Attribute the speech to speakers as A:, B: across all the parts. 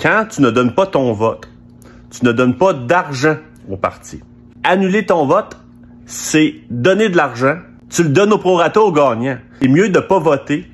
A: Quand tu ne donnes pas ton vote, tu ne donnes pas d'argent au parti. Annuler ton vote, c'est donner de l'argent. Tu le donnes au prorata au gagnant. C'est mieux de ne pas voter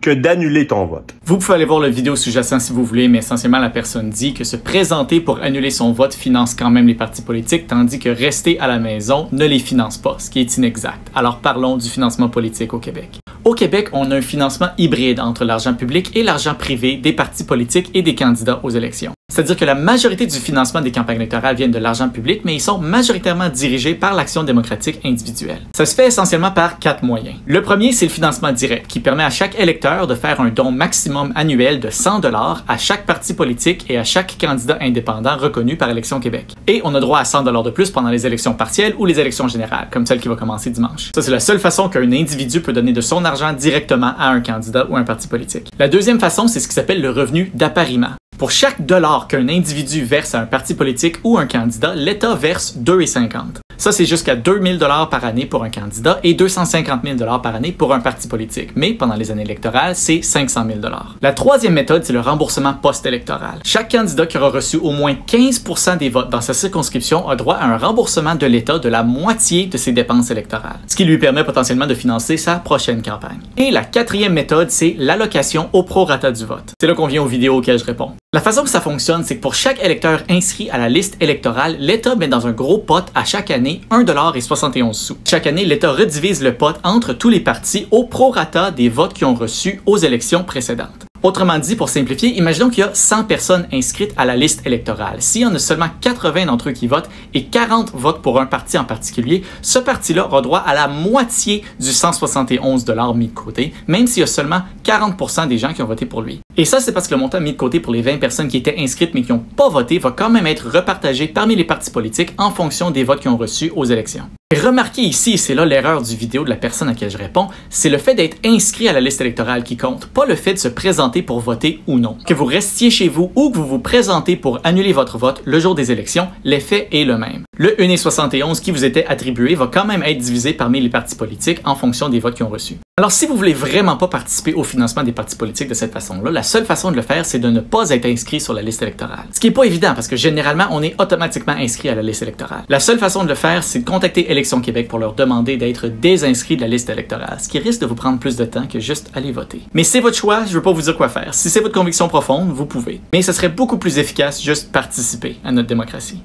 A: que d'annuler ton vote.
B: Vous pouvez aller voir le vidéo sous-jacent si vous voulez, mais essentiellement la personne dit que se présenter pour annuler son vote finance quand même les partis politiques, tandis que rester à la maison ne les finance pas, ce qui est inexact. Alors parlons du financement politique au Québec. Au Québec, on a un financement hybride entre l'argent public et l'argent privé des partis politiques et des candidats aux élections. C'est-à-dire que la majorité du financement des campagnes électorales viennent de l'argent public, mais ils sont majoritairement dirigés par l'action démocratique individuelle. Ça se fait essentiellement par 4 moyens. Le premier, c'est le financement direct, qui permet à chaque électeur de faire un don maximum annuel de 100 $ à chaque parti politique et à chaque candidat indépendant reconnu par Élections Québec. Et on a droit à 100 $ de plus pendant les élections partielles ou les élections générales, comme celle qui va commencer dimanche. Ça, c'est la seule façon qu'un individu peut donner de son argent directement à un candidat ou un parti politique. La deuxième façon, c'est ce qui s'appelle le revenu d'appariement. Pour chaque dollar qu'un individu verse à un parti politique ou un candidat, l'État verse 2,50 $. Ça, c'est jusqu'à 2 000 $ par année pour un candidat et 250 000 $ par année pour un parti politique. Mais pendant les années électorales, c'est 500 000 $. La troisième méthode, c'est le remboursement post-électoral. Chaque candidat qui aura reçu au moins 15 % des votes dans sa circonscription a droit à un remboursement de l'État de la moitié de ses dépenses électorales, ce qui lui permet potentiellement de financer sa prochaine campagne. Et la quatrième méthode, c'est l'allocation au prorata du vote. C'est là qu'on vient aux vidéos auxquelles je réponds. La façon que ça fonctionne, c'est que pour chaque électeur inscrit à la liste électorale, l'État met dans un gros pot à chaque année 1,71 $. Chaque année, l'État redivise le pot entre tous les partis au prorata des votes qu'ils ont reçus aux élections précédentes. Autrement dit, pour simplifier, imaginons qu'il y a 100 personnes inscrites à la liste électorale. S'il y en a seulement 80 d'entre eux qui votent et 40 votent pour un parti en particulier, ce parti-là aura droit à la moitié du 171 $ mis de côté, même s'il y a seulement 40 % des gens qui ont voté pour lui. Et ça, c'est parce que le montant mis de côté pour les 20 personnes qui étaient inscrites mais qui n'ont pas voté va quand même être repartagé parmi les partis politiques en fonction des votes qu'ils ont reçus aux élections. Et remarquez ici, et c'est là l'erreur du vidéo de la personne à laquelle je réponds, c'est le fait d'être inscrit à la liste électorale qui compte, pas le fait de se présenter pour voter ou non. Que vous restiez chez vous ou que vous vous présentez pour annuler votre vote le jour des élections, l'effet est le même. Le 1,71 qui vous était attribué va quand même être divisé parmi les partis politiques en fonction des votes qu'ils ont reçus. Alors si vous voulez vraiment pas participer au financement des partis politiques de cette façon-là, la seule façon de le faire, c'est de ne pas être inscrit sur la liste électorale. Ce qui n'est pas évident parce que généralement, on est automatiquement inscrit à la liste électorale. La seule façon de le faire, c'est de contacter Élections Québec pour leur demander d'être désinscrit de la liste électorale, ce qui risque de vous prendre plus de temps que juste aller voter. Mais c'est votre choix, je veux pas vous dire quoi faire. Si c'est votre conviction profonde, vous pouvez. Mais ce serait beaucoup plus efficace juste participer à notre démocratie.